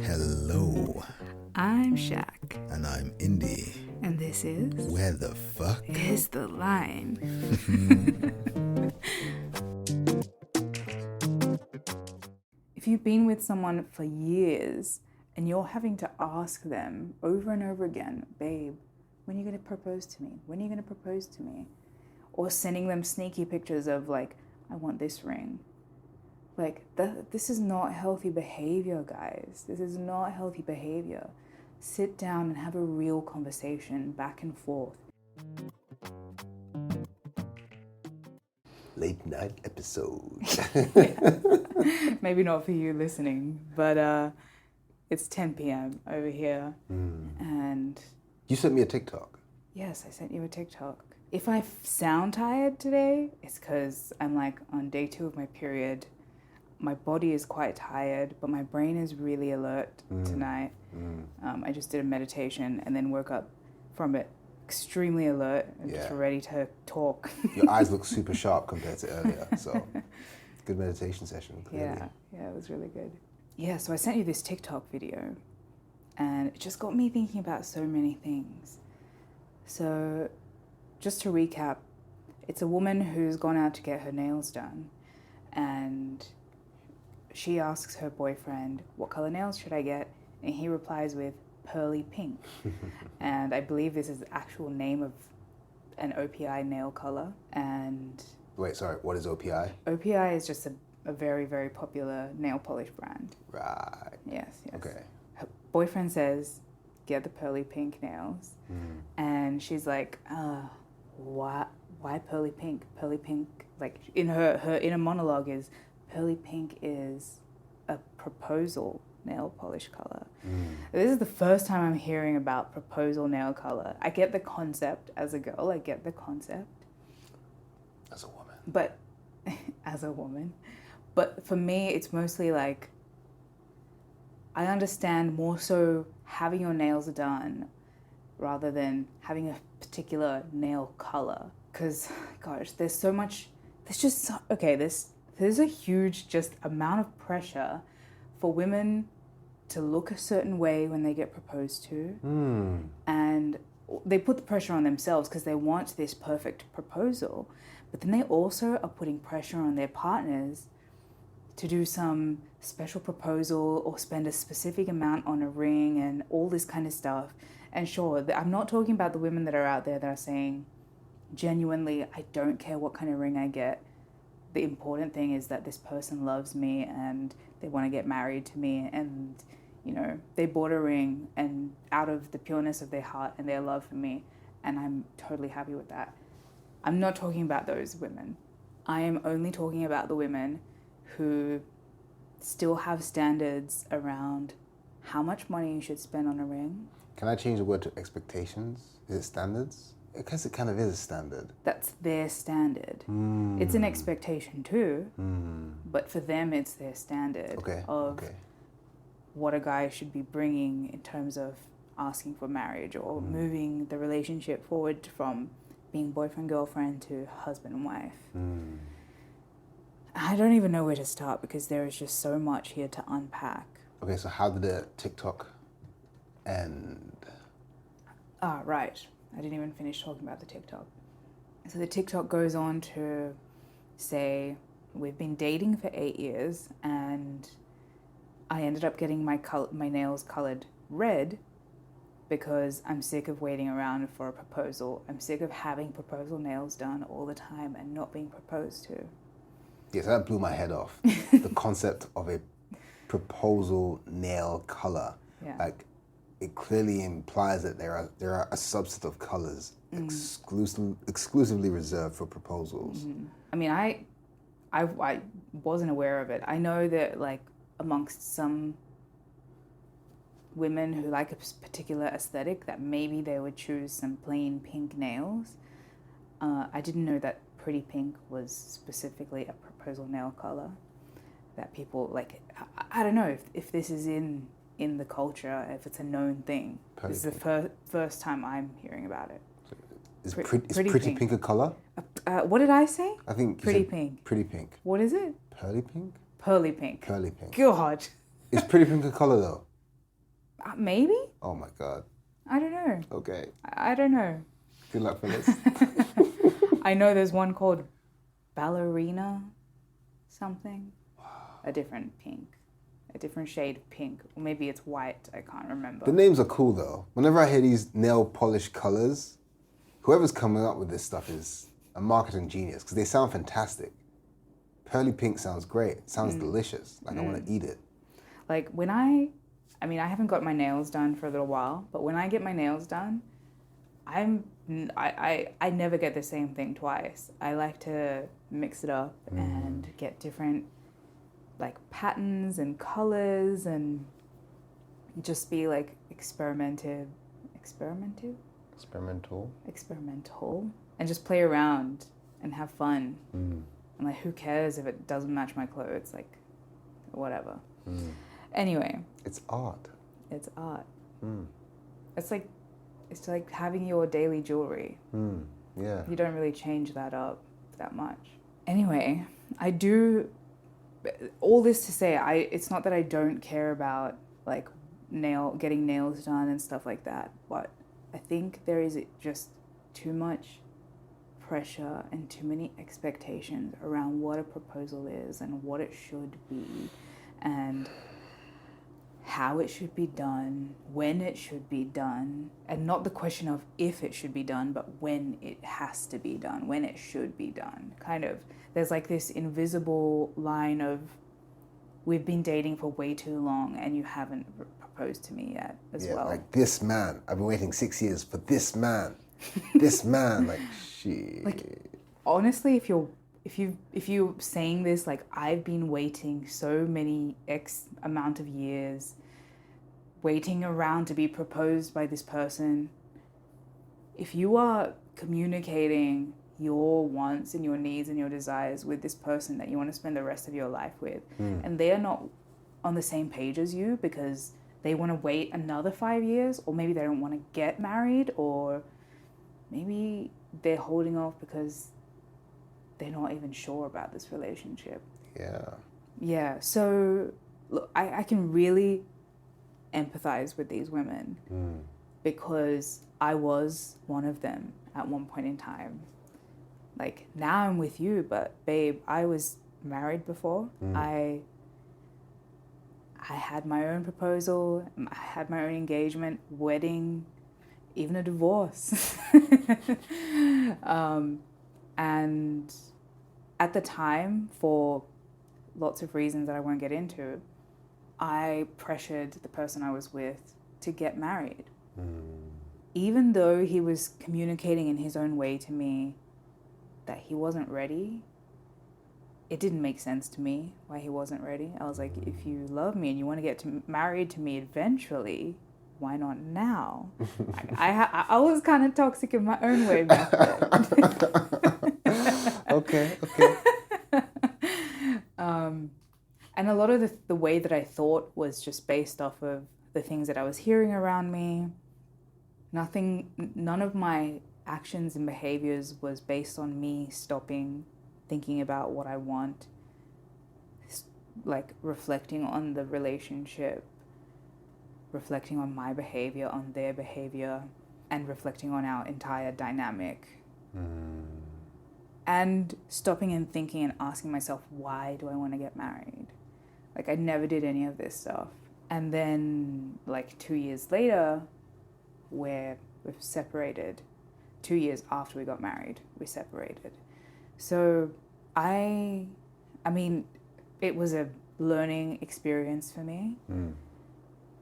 Hello. I'm Shak. And I'm Indi. And this is... Where the fuck is the line? If you've been with someone for years and you're having to ask them over and over again, babe, when are you going to propose to me? When are you going to propose to me? Or sending them sneaky pictures of I want this ring. This is not healthy behavior, guys. This is not healthy behavior. Sit down and have a real conversation back and forth. Late night episode. Maybe not for you listening, but it's 10 p.m. over here. And... You sent me a TikTok. Yes, I sent you a TikTok. If I sound tired today, it's because I'm on day 2 of my period. My body is quite tired, but my brain is really alert tonight. I just did a meditation and then woke up from it extremely alert and just ready to talk. Your eyes look super sharp compared to earlier, so good meditation session, clearly. Yeah, it was really good. Yeah, so I sent you this TikTok video and it just got me thinking about so many things. So just to recap, it's a woman who's gone out to get her nails done and she asks her boyfriend, what color nails should I get? And he replies with pearly pink. And I believe this is the actual name of an OPI nail color. And wait, sorry, what is OPI? OPI is just a very, very popular nail polish brand. Right. Yes. Okay. Her boyfriend says, get the pearly pink nails. And she's like, why pearly pink? Pearly pink, in her inner monologue is, pearly pink is a proposal nail polish color. This is the first time I'm hearing about proposal nail color. I get the concept as a girl. I get the concept. As a woman. But, as a woman. But for me, it's mostly I understand more so having your nails done rather than having a particular nail color. Because, gosh, there's so much, there's a huge just amount of pressure for women to look a certain way when they get proposed to. And they put the pressure on themselves because they want this perfect proposal. But then they also are putting pressure on their partners to do some special proposal or spend a specific amount on a ring and all this kind of stuff. And sure, I'm not talking about the women that are out there that are saying, genuinely, I don't care what kind of ring I get. The important thing is that this person loves me and they want to get married to me and, they bought a ring and out of the pureness of their heart and their love for me, and I'm totally happy with that. I'm not talking about those women. I am only talking about the women who still have standards around how much money you should spend on a ring. Can I change the word to expectations? Is it standards? I guess it kind of is a standard. That's their standard. It's an expectation too, but for them it's their standard of what a guy should be bringing in terms of asking for marriage or moving the relationship forward from being boyfriend-girlfriend to husband and wife. I don't even know where to start because there is just so much here to unpack. Okay, so how did the TikTok end? Right. I didn't even finish talking about the TikTok. So the TikTok goes on to say, we've been dating for 8 years and I ended up getting my nails colored red because I'm sick of waiting around for a proposal. I'm sick of having proposal nails done all the time and not being proposed to. Yes, that blew my head off. The concept of a proposal nail color. Yeah. It clearly implies that there are a subset of colors exclusively reserved for proposals. I mean, I wasn't aware of it. I know that amongst some women who like a particular aesthetic, that maybe they would choose some plain pink nails. I didn't know that pretty pink was specifically a proposal nail color. That people I don't know if this is in the culture, if it's a known thing. This is the first time I'm hearing about it. Is pretty pink a color? What did I say? I think pretty pink. Pretty pink. What is it? Pearly pink? Pearly pink. Pearly pink. God. Is Pretty Pink a color though? Maybe? Oh my god. I don't know. Okay. I don't know. Good luck for this. I know there's one called Ballerina something. A different pink. A different shade of pink. Or maybe it's white. I can't remember. The names are cool though. Whenever I hear these nail polish colors, whoever's coming up with this stuff is a marketing genius because they sound fantastic. Pearly pink sounds great. It sounds delicious. Like I want to eat it. Like when I haven't got my nails done for a little while, but when I get my nails done, I never get the same thing twice. I like to mix it up and get different like patterns and colors and just be like experimental and just play around and have fun. And like who cares if it doesn't match my clothes, like whatever. Anyway, it's art. It's like having your daily jewelry. Yeah. You don't really change that up that much. Anyway, all this to say, it's not that I don't care about like getting nails done and stuff like that, but I think there is just too much pressure and too many expectations around what a proposal is and what it should be and how it should be done, when it should be done, and not the question of if it should be done, but when it has to be done, when it should be done. Kind of, there's like this invisible line of, we've been dating for way too long and you haven't proposed to me yet as well. Like this man, I've been waiting 6 years for this man. This man, like shit. Like, honestly, if you're saying this, like I've been waiting so many X amount of years, waiting around to be proposed by this person. If you are communicating your wants and your needs and your desires with this person that you want to spend the rest of your life with, and they are not on the same page as you because they want to wait another 5 years, or maybe they don't want to get married, or maybe they're holding off because they're not even sure about this relationship. Yeah, so look, I can really empathize with these women because I was one of them at one point in time. Like, now I'm with you, but babe, I was married before. I had my own proposal, I had my own engagement, wedding, even a divorce. And at the time, for lots of reasons that I won't get into, I pressured the person I was with to get married. Even though he was communicating in his own way to me that he wasn't ready, it didn't make sense to me why he wasn't ready. I was like, if you love me and you want to get married to me eventually, why not now? I was kind of toxic in my own way back then. Okay. And a lot of the way that I thought was just based off of the things that I was hearing around me. None of my actions and behaviors was based on me stopping thinking about what I want, like reflecting on the relationship, reflecting on my behavior, on their behavior, and reflecting on our entire dynamic. And stopping and thinking and asking myself, why do I want to get married? Like, I never did any of this stuff. And then, like, 2 years later, we've separated. 2 years after we got married, we separated. So I mean, it was a learning experience for me.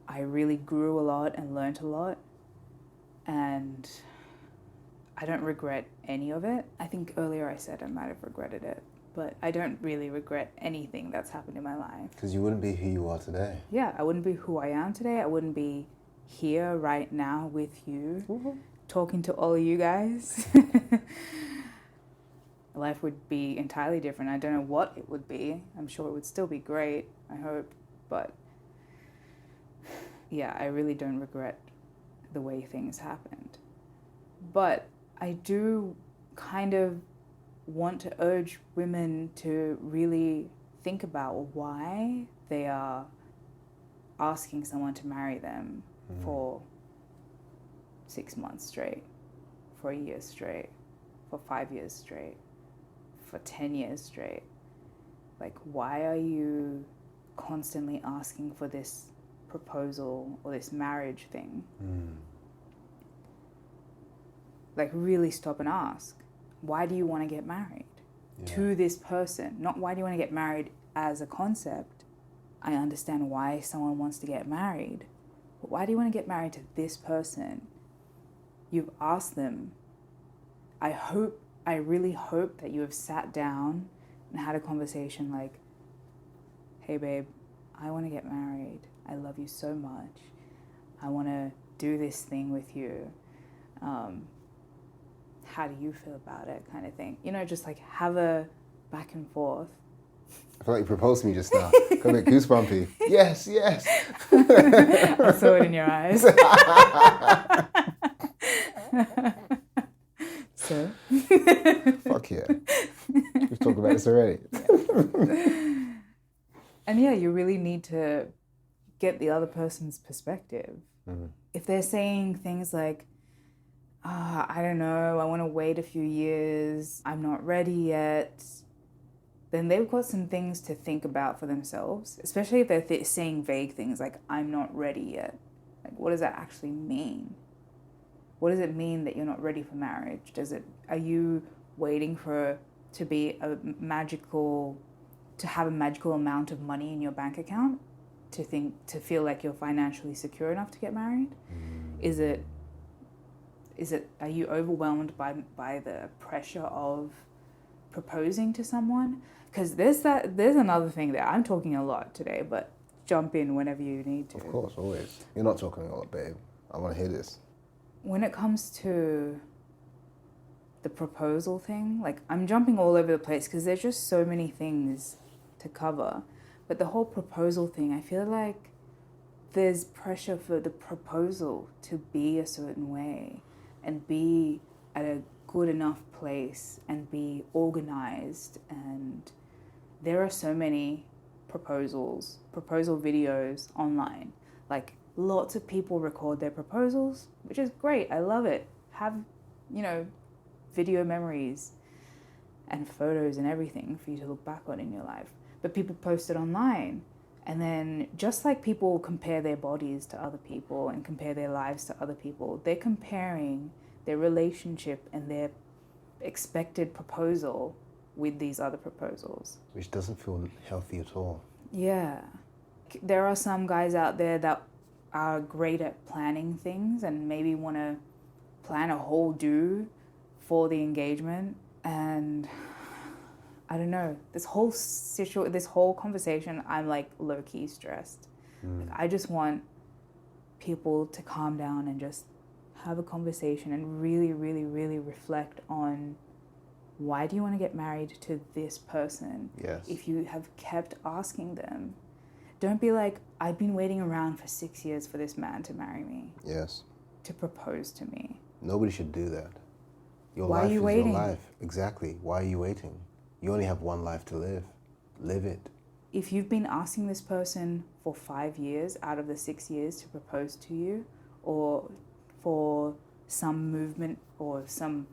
I really grew a lot and learned a lot. And I don't regret any of it. I think earlier I said I might have regretted it, but I don't really regret anything that's happened in my life. Because you wouldn't be who you are today. Yeah, I wouldn't be who I am today. I wouldn't be here right now with you, talking to all of you guys. Life would be entirely different. I don't know what it would be. I'm sure it would still be great, I hope. But yeah, I really don't regret the way things happened. But I do kind of want to urge women to really think about why they are asking someone to marry them for 6 months straight, for a year straight, for 5 years straight, for 10 years straight. Like, why are you constantly asking for this proposal or this marriage thing? Like, really stop and ask. Why do you want to get married to this person? Not why do you want to get married as a concept. I understand why someone wants to get married, but why do you want to get married to this person? You've asked them. I really hope that you have sat down and had a conversation like, hey babe, I want to get married. I love you so much. I want to do this thing with you. How do you feel about it, kind of thing? You know, just like have a back and forth. I feel like you proposed to me just now. Got me goosebumpy. Yes, yes. I saw it in your eyes. So? Fuck yeah. We've talked about this already. And yeah, you really need to get the other person's perspective. If they're saying things like, I don't know, I want to wait a few years, I'm not ready yet, then they've got some things to think about for themselves, especially if they're saying vague things like, I'm not ready yet. Like, what does that actually mean? What does it mean that you're not ready for marriage? Are you waiting to have a magical amount of money in your bank account to feel like you're financially secure enough to get married? Are you overwhelmed by the pressure of proposing to someone? Because there's another thing there. I'm talking a lot today, but jump in whenever you need to. Of course, always. You're not talking a lot, babe. I want to hear this. When it comes to the proposal thing, like, I'm jumping all over the place because there's just so many things to cover. But the whole proposal thing, I feel like there's pressure for the proposal to be a certain way and be at a good enough place and be organized. And there are so many proposal videos online. Like, lots of people record their proposals, which is great. I love it. Have, video memories and photos and everything for you to look back on in your life. But people post it online. And then just like people compare their bodies to other people and compare their lives to other people, they're comparing their relationship and their expected proposal with these other proposals. Which doesn't feel healthy at all. Yeah. There are some guys out there that are great at planning things and maybe want to plan a whole do for the engagement. And I don't know, this whole conversation, I'm like low-key stressed. Like, I just want people to calm down and just have a conversation and really, really, really reflect on, why do you want to get married to this person? Yes. If you have kept asking them, don't be like, I've been waiting around for 6 years for this man to marry me. Yes. To propose to me. Nobody should do that. Why are you waiting? Your life. Exactly. Why are you waiting? You only have one life to live. Live it. If you've been asking this person for 5 years out of the 6 years to propose to you, or for some movement or some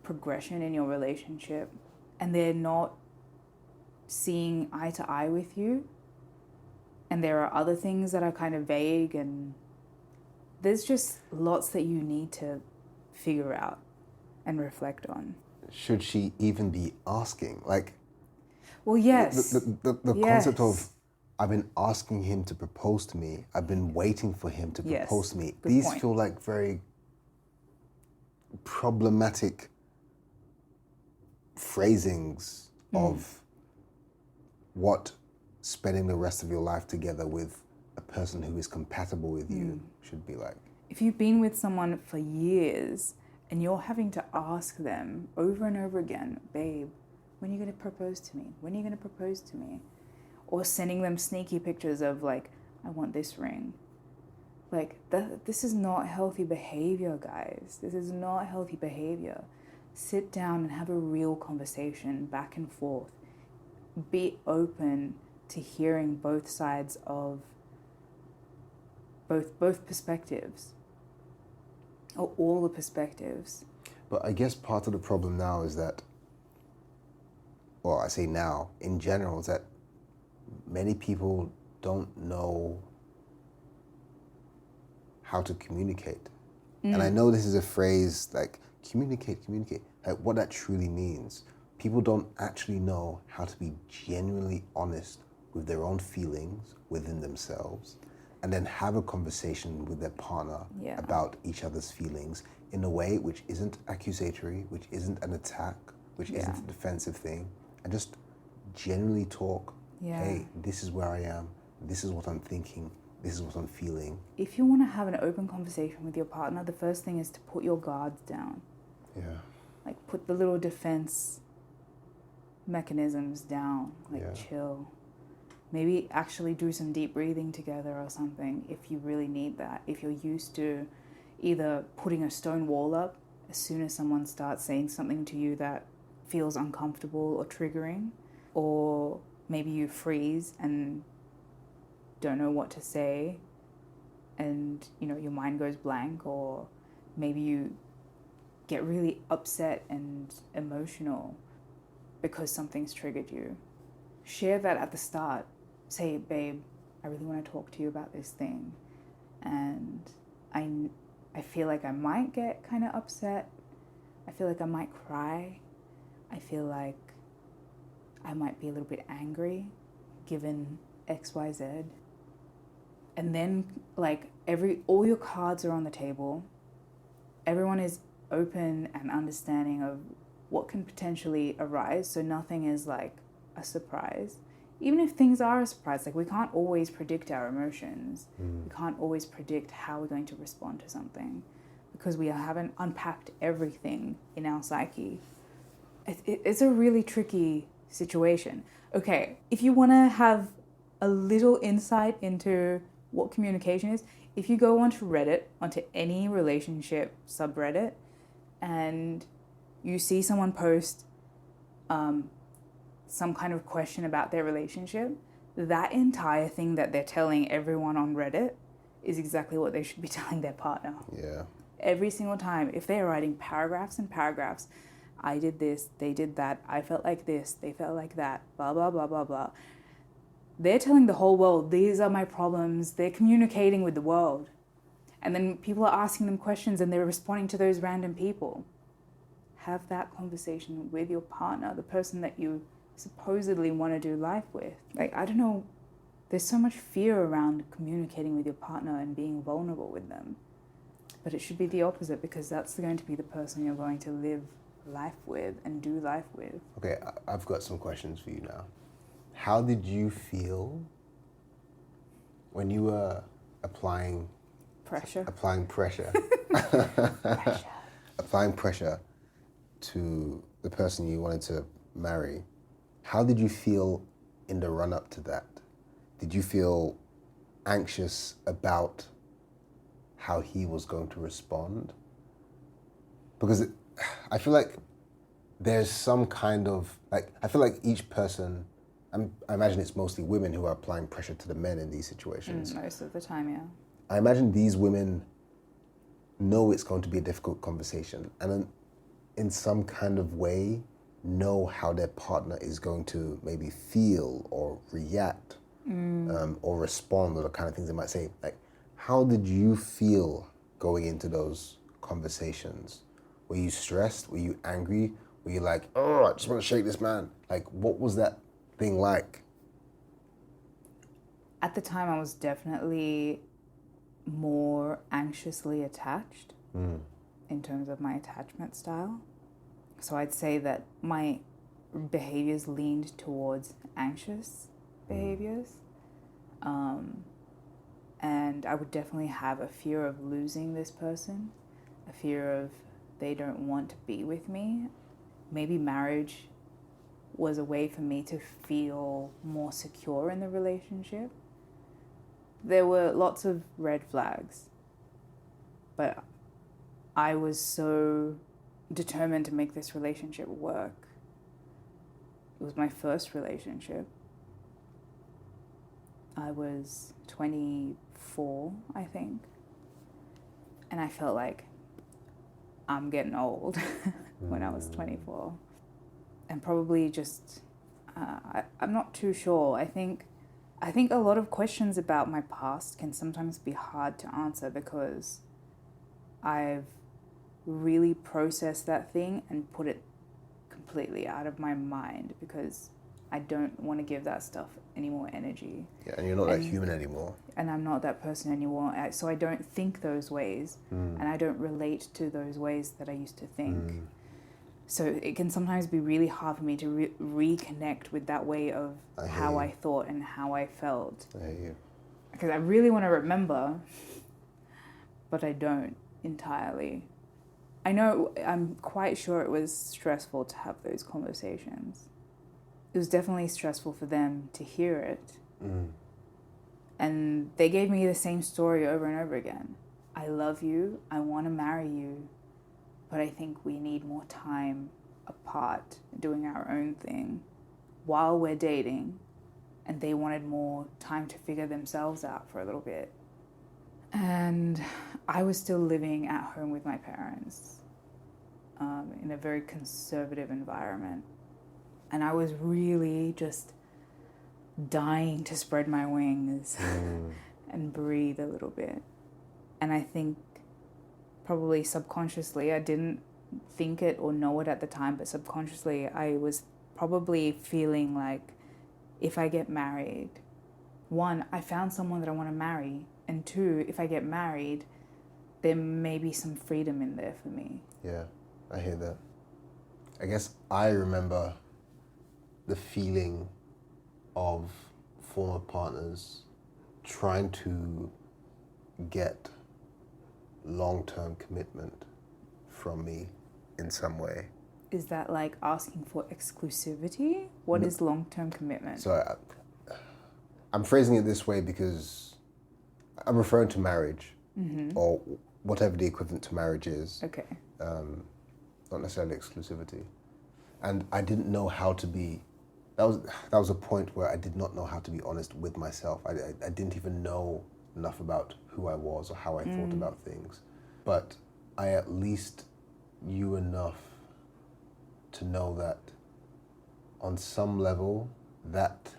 progression in your relationship, and they're not seeing eye to eye with you, and there are other things that are kind of vague, and there's just lots that you need to figure out and reflect on. Should she even be asking? Like, well, yes. The Yes. concept of, I've been asking him to propose to me, I've been waiting for him to propose to me. Good These point. feel like very problematic phrasings of what spending the rest of your life together with a person who is compatible with you should be like. If you've been with someone for years and you're having to ask them over and over again, babe, when are you going to propose to me? When are you going to propose to me? Or sending them sneaky pictures of like, I want this ring. Like, this is not healthy behavior, guys. This is not healthy behavior. Sit down and have a real conversation back and forth. Be open to hearing both sides of both perspectives, or all the perspectives. But I guess part of the problem now is that, well, I say now, in general, is that many people don't know how to communicate. And I know this is a phrase like communicate, like what that truly means. People don't actually know how to be genuinely honest with their own feelings within themselves, and then have a conversation with their partner about each other's feelings in a way which isn't accusatory, which isn't an attack, which isn't a defensive thing, and just genuinely talk. Hey, this is where I am, this is what I'm thinking, this is what I'm feeling. If you want to have an open conversation with your partner, the first thing is to put your guards down. Yeah. Like, put the little defense mechanisms down. Like, chill. Maybe actually do some deep breathing together or something if you really need that. If you're used to either putting a stone wall up as soon as someone starts saying something to you that feels uncomfortable or triggering, or maybe you freeze and don't know what to say and, you know, your mind goes blank, or maybe you get really upset and emotional because something's triggered you. Share that at the start. Say, babe, I really want to talk to you about this thing, and I feel like I might get kind of upset. I feel like I might cry. I feel like I might be a little bit angry given XYZ. And then, like, all your cards are on the table. Everyone is open and understanding of what can potentially arise, so nothing is like a surprise. Even if things are a surprise, like, we can't always predict our emotions. We can't always predict how we're going to respond to something because we haven't unpacked everything in our psyche. It's a really tricky situation. Okay, if you want to have a little insight into what communication is, if you go onto Reddit, onto any relationship subreddit, and you see someone post some kind of question about their relationship, that entire thing that they're telling everyone on Reddit is exactly what they should be telling their partner. Yeah. Every single time. If they're writing paragraphs and paragraphs, I did this, they did that, I felt like this, they felt like that, blah, blah, blah, blah, blah. They're telling the whole world, these are my problems. They're communicating with the world. And then people are asking them questions and they're responding to those random people. Have that conversation with your partner, the person that you supposedly want to do life with. Like, I don't know, there's so much fear around communicating with your partner and being vulnerable with them. But it should be the opposite, because that's going to be the person you're going to live life with and do life with. Okay, I've got some questions for you now. How did you feel when you were applying pressure applying pressure to the person you wanted to marry? How did you feel in the run-up to that? Did you feel anxious about how he was going to respond? Because I feel like there's some kind of, like, I feel like each person, I imagine it's mostly women who are applying pressure to the men in these situations. Most of the time, yeah. I imagine these women know it's going to be a difficult conversation, and then in some kind of way know how their partner is going to maybe feel or react or respond, or the kind of things they might say. Like, how did you feel going into those conversations? Were you stressed? Were you angry? Were you like, oh, I just want to shake this man? Like, what was that thing like? At the time, I was definitely more anxiously attached in terms of my attachment style. So I'd say that my behaviors leaned towards anxious behaviors. And I would definitely have a fear of losing this person, a fear of they don't want to be with me. Maybe marriage was a way for me to feel more secure in the relationship. There were lots of red flags, but I was so determined to make this relationship work. It was my first relationship. I was 24, I think. And I felt like I'm getting old when I was 24. And probably just, I'm not too sure. I think a lot of questions about my past can sometimes be hard to answer because I've really processed that thing and put it completely out of my mind because I don't want to give that stuff any more energy. Yeah, and you're not that human anymore. And I'm not that person anymore. So I don't think those ways and I don't relate to those ways that I used to think. So it can sometimes be really hard for me to reconnect with that way of how I thought and how I felt. I hear you. Because I really want to remember, but I don't entirely. I know, I'm quite sure it was stressful to have those conversations. It was definitely stressful for them to hear it. And they gave me the same story over and over again. I love you, I want to marry you, but I think we need more time apart doing our own thing while we're dating. And they wanted more time to figure themselves out for a little bit. And I was still living at home with my parents in a very conservative environment. And I was really just dying to spread my wings and breathe a little bit. And I think probably subconsciously, I didn't think it or know it at the time, but subconsciously I was probably feeling like if I get married, one, I found someone that I want to marry, and two, if I get married, there may be some freedom in there for me. Yeah, I hear that. I guess I remember the feeling of former partners trying to get long-term commitment from me in some way. Is that like asking for exclusivity? What is long-term commitment? So I'm phrasing it this way because I'm referring to marriage or whatever the equivalent to marriage is. Okay. Not necessarily exclusivity. And I didn't know how to be, that was a point where I did not know how to be honest with myself. I didn't even know enough about who I was or how I thought about things. But I at least knew enough to know that on some level that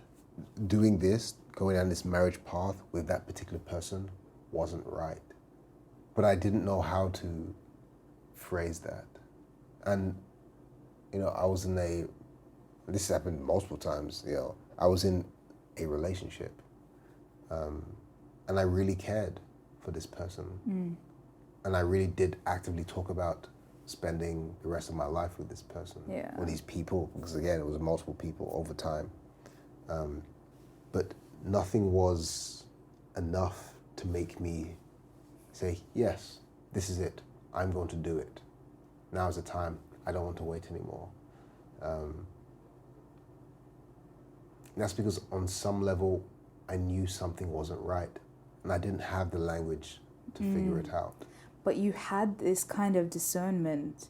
doing this, going down this marriage path with that particular person wasn't right. But I didn't know how to phrase that. And, you know, I was in this happened multiple times, you know, I was in a relationship and I really cared for this person. And I really did actively talk about spending the rest of my life with this person or these people, because again, it was multiple people over time. But nothing was enough to make me say, yes, this is it. I'm going to do it. Now's the time. I don't want to wait anymore. And that's because on some level, I knew something wasn't right. And I didn't have the language to figure it out. But you had this kind of discernment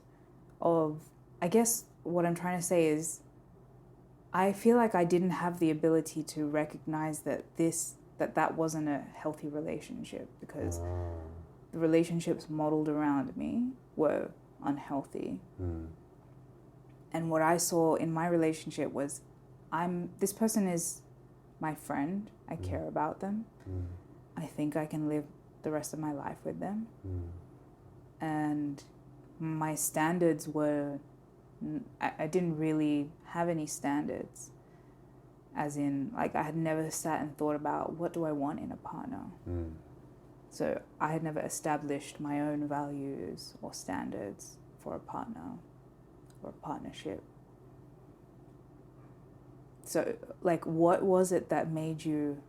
of, I guess what I'm trying to say is, I feel like I didn't have the ability to recognize that that wasn't a healthy relationship because the relationships modeled around me were unhealthy. And what I saw in my relationship was, this person is my friend. I care about them. I think I can live the rest of my life with them. And my standards were, I didn't really have any standards. As in, like, I had never sat and thought about what do I want in a partner. So I had never established my own values or standards for a partner or a partnership. So, like, what was it that made you,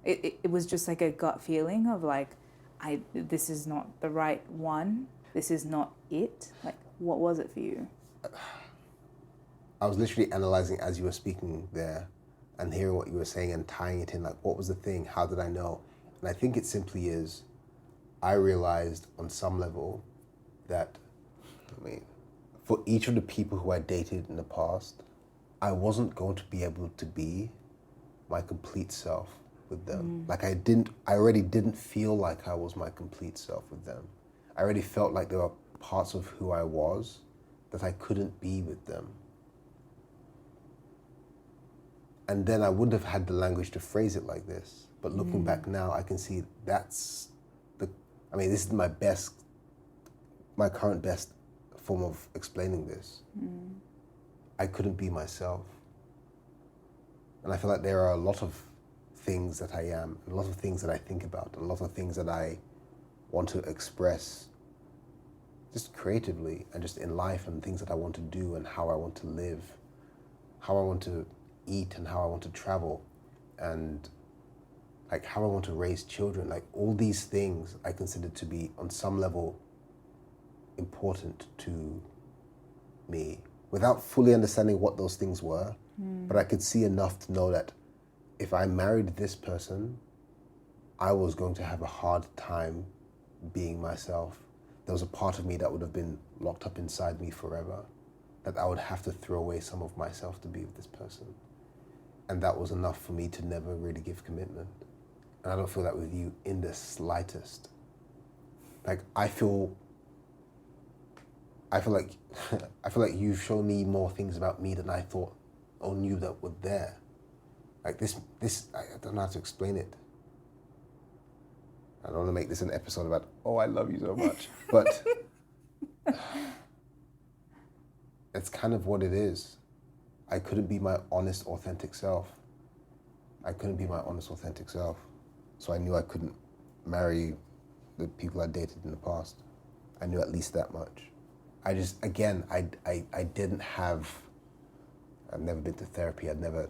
it was just like a gut feeling of like, this is not the right one, this is not it? Like, what was it for you? I was literally analyzing as you were speaking there and hearing what you were saying and tying it in, like, what was the thing? How did I know? And I think it simply is, I realized on some level that, for each of the people who I dated in the past, I wasn't going to be able to be my complete self with them. Like I already didn't feel like I was my complete self with them. I already felt like there were parts of who I was that I couldn't be with them. And then I wouldn't have had the language to phrase it like this. But looking back now, I can see this is my current best form of explaining this. I couldn't be myself. And I feel like there are a lot of things that I am, a lot of things that I think about, a lot of things that I want to express just creatively and just in life, and things that I want to do and how I want to live, how I want to eat and how I want to travel, and like how I want to raise children. Like all these things I consider to be on some level important to me without fully understanding what those things were. But I could see enough to know that if I married this person, I was going to have a hard time being myself. There was a part of me that would have been locked up inside me forever, that I would have to throw away some of myself to be with this person. And that was enough for me to never really give commitment. And I don't feel that with you in the slightest. Like I feel like you've shown me more things about me than I thought or knew that were there. Like this, I don't know how to explain it. I don't want to make this an episode about, oh, I love you so much. But it's kind of what it is. I couldn't be my honest, authentic self. So I knew I couldn't marry the people I dated in the past. I knew at least that much. I just, again, I didn't have, I've never been to therapy. I'd never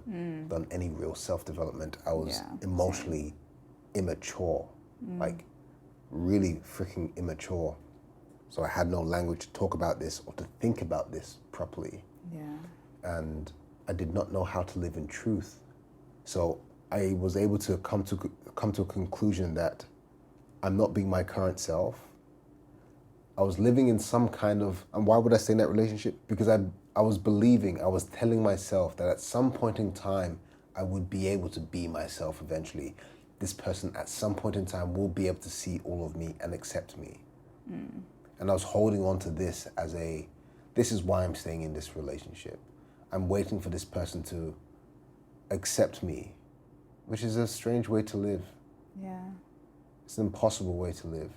done any real self-development. I was emotionally immature, like really freaking immature. So I had no language to talk about this or to think about this properly. Yeah. And I did not know how to live in truth. So I was able to come to a conclusion that I'm not being my current self. I was living in some kind of, and why would I stay in that relationship? Because I was telling myself that at some point in time, I would be able to be myself eventually. This person at some point in time will be able to see all of me and accept me. And I was holding on to this as this is why I'm staying in this relationship. I'm waiting for this person to accept me, which is a strange way to live. Yeah. It's an impossible way to live.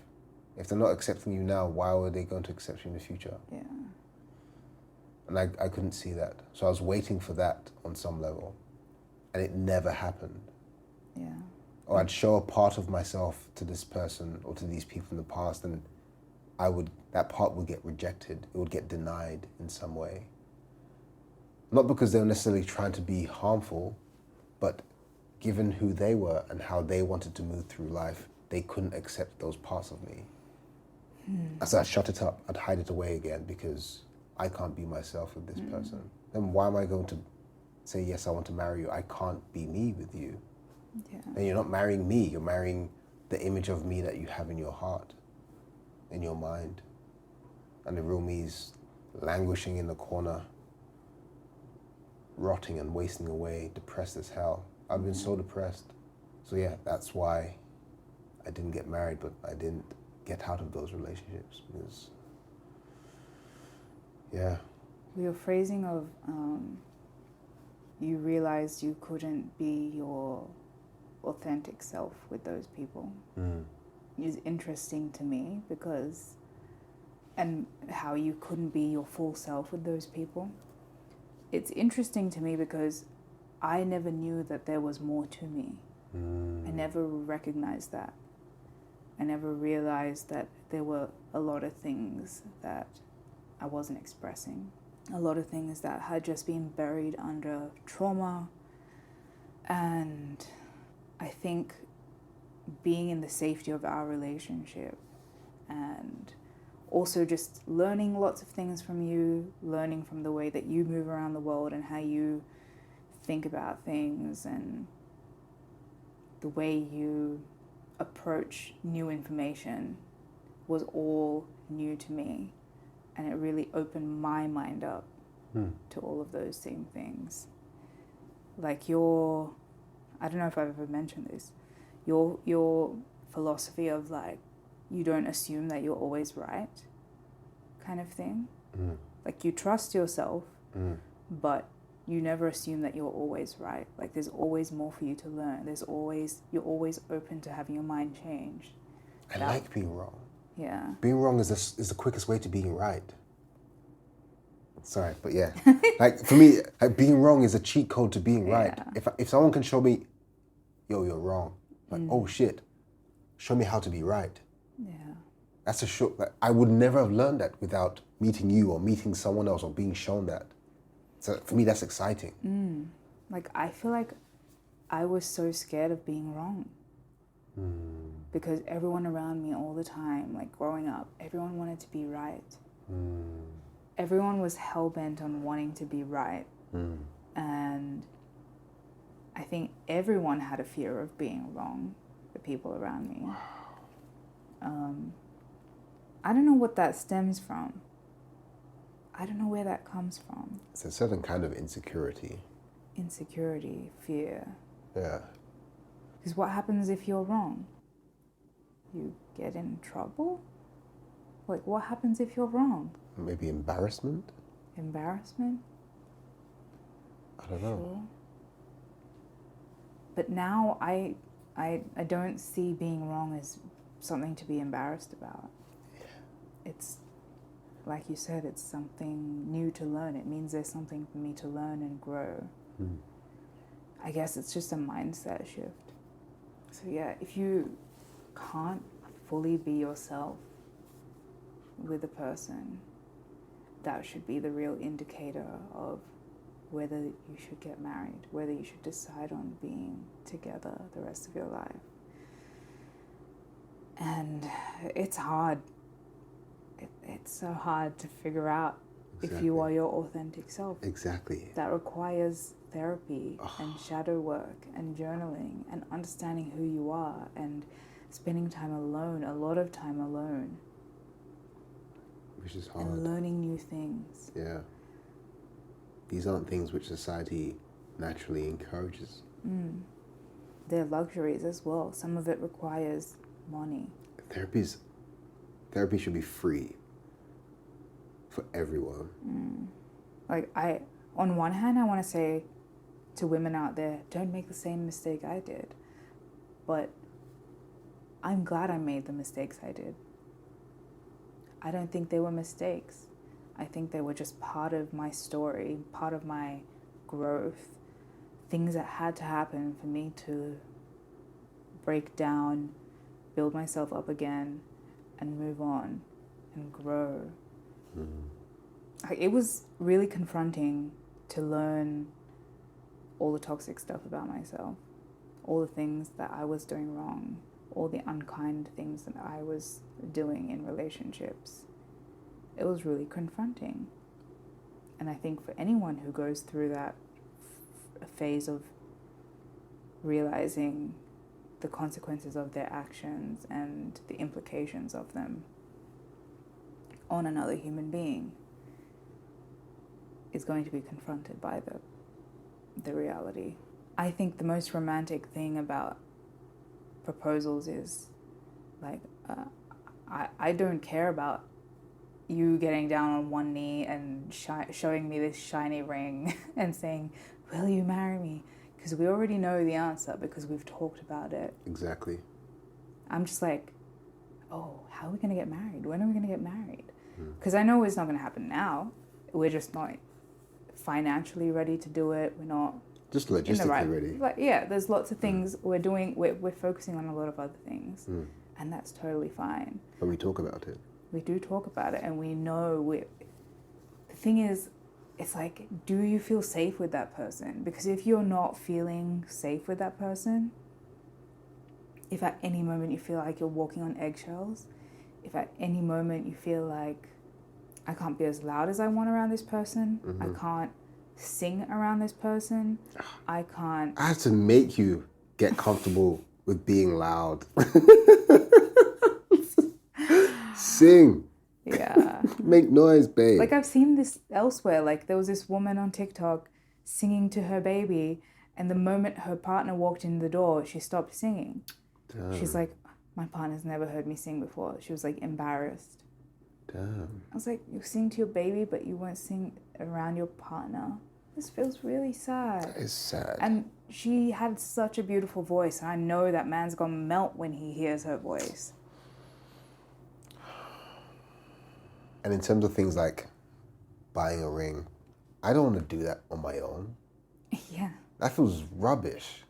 If they're not accepting you now, why are they going to accept you in the future? Yeah. And I couldn't see that. So I was waiting for that on some level. And it never happened. Yeah. Or I'd show a part of myself to this person or to these people in the past, and that part would get rejected. It would get denied in some way. Not because they were necessarily trying to be harmful, but given who they were and how they wanted to move through life, they couldn't accept those parts of me. So I'd shut it up, I'd hide it away again because I can't be myself with this person. Then why am I going to say, yes, I want to marry you? I can't be me with you. Yeah. And you're not marrying me, you're marrying the image of me that you have in your heart, in your mind. And the real me's languishing in the corner, rotting and wasting away, depressed as hell. I've been so depressed. So yeah, that's why I didn't get married, but I didn't get out of those relationships because, yeah. Your phrasing of you realized you couldn't be your authentic self with those people is interesting to me because, and how you couldn't be your full self with those people. It's interesting to me because I never knew that there was more to me. I never recognized that. I never realized that there were a lot of things that I wasn't expressing. A lot of things that had just been buried under trauma. And I think being in the safety of our relationship and also just learning lots of things from you, learning from the way that you move around the world and how you think about things and the way you approach new information was all new to me, and it really opened my mind up to all of those same things. Like your I don't know if I've ever mentioned this. Your philosophy of like, you don't assume that you're always right, kind of thing. Like you trust yourself, but you never assume that you're always right. Like there's always more for you to learn. You're always open to having your mind changed. I like being wrong. Yeah. Being wrong is the quickest way to being right. Sorry, but yeah. Like for me, like, being wrong is a cheat code to being right. If someone can show me, yo, you're wrong. Like, oh shit, show me how to be right. Yeah. That's a short. Like, I would never have learned that without meeting you or meeting someone else or being shown that. So for me, that's exciting. Like I feel like I was so scared of being wrong. Because everyone around me all the time, like growing up, everyone wanted to be right. Everyone was hell-bent on wanting to be right. And I think everyone had a fear of being wrong, the people around me. I don't know what that stems from. I don't know where that comes from. It's a certain kind of insecurity. Insecurity, fear. Yeah. Because what happens if you're wrong? You get in trouble? Like, what happens if you're wrong? Maybe embarrassment? Embarrassment? I don't know. Sure. But now I don't see being wrong as something to be embarrassed about. Yeah. It's, like you said, it's something new to learn. It means there's something for me to learn and grow. I guess it's just a mindset shift. So yeah, if you can't fully be yourself with a person, that should be the real indicator of whether you should get married, whether you should decide on being together the rest of your life. And it's hard. It's so hard to figure out if you are your authentic self. Exactly. That requires therapy and shadow work and journaling and understanding who you are and spending time alone, a lot of time alone. Which is hard. And learning new things. Yeah. These aren't things which society naturally encourages. They're luxuries as well. Some of it requires money. Therapy should be free for everyone. Like on one hand, I want to say to women out there, don't make the same mistake I did. But I'm glad I made the mistakes I did. I don't think they were mistakes. I think they were just part of my story, part of my growth, things that had to happen for me to break down, build myself up again, and move on and grow. It was really confronting to learn all the toxic stuff about myself, all the things that I was doing wrong, all the unkind things that I was doing in relationships. It was really confronting. And I think for anyone who goes through that phase of realizing the consequences of their actions and the implications of them on another human being is going to be confronted by the reality. I think the most romantic thing about proposals is like I don't care about you getting down on one knee and showing me this shiny ring and saying, will you marry me? Because we already know the answer because we've talked about it. Exactly. I'm just like, oh, how are we going to get married? When are we going to get married? Because I know it's not going to happen now. We're just not financially ready to do it. We're not just logistically ready. Like, yeah, there's lots of things we're doing. We're focusing on a lot of other things. And that's totally fine. But we talk about it. We do talk about it, and we know the thing is, it's like, do you feel safe with that person? Because if you're not feeling safe with that person, if at any moment you feel like you're walking on eggshells, if at any moment you feel like I can't be as loud as I want around this person, I can't sing around this person, I can't... I have to make you get comfortable with being loud. Sing. Yeah. Make noise, babe. Like, I've seen this elsewhere. Like, there was this woman on TikTok singing to her baby, And the moment her partner walked in the door, she stopped singing. Damn. She's like, my partner's never heard me sing before. She was like embarrassed. Damn. I was like, you sing to your baby, but you won't sing around your partner. This feels really sad. That is sad. And she had such a beautiful voice. And I know that man's gonna melt when he hears her voice. And in terms of things like buying a ring, I don't want to do that on my own. Yeah. That feels rubbish.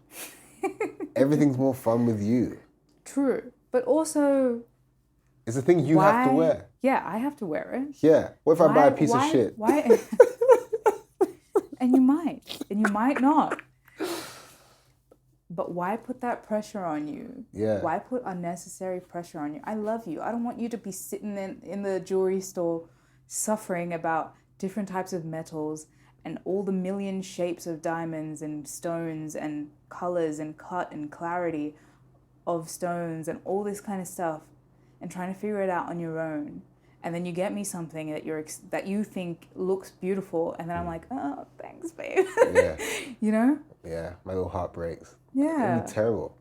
Everything's more fun with you. True. But also... It's a thing you have to wear. Yeah, I have to wear it. Yeah. What if I buy a piece of shit? Why? And you might not. But why put that pressure on you? Yeah. Why put unnecessary pressure on you? I love you. I don't want you to be sitting in the jewelry store suffering about different types of metals and all the million shapes of diamonds and stones and colors and cut and clarity of stones and all this kind of stuff, and trying to figure it out on your own. And then you get me something that you think looks beautiful, and then I'm like, oh, thanks, babe. Yeah. You know? Yeah. My little heart breaks. Yeah. It'd be terrible.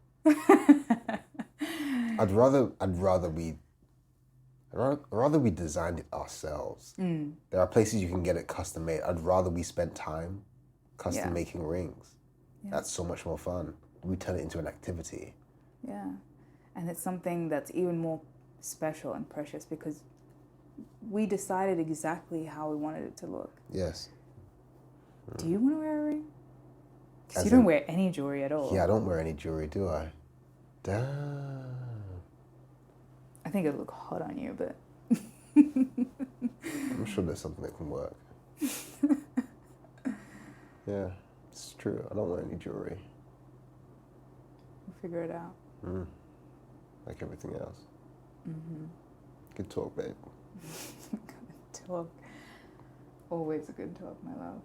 I'd rather we designed it ourselves. There are places you can get it custom made. I'd rather we spent time custom making rings. Yeah. That's so much more fun. We turn it into an activity. Yeah. And it's something that's even more special and precious because we decided exactly how we wanted it to look. Yes. Do you want to wear a ring? Because you don't wear any jewelry at all. Yeah, I don't wear any jewelry, do I? Damn. I think it'd look hot on you, but... I'm sure there's something that can work. Yeah, it's true. I don't wear any jewelry. We'll figure it out. Like everything else. Good talk, babe. Good talk. Always a good talk, my love.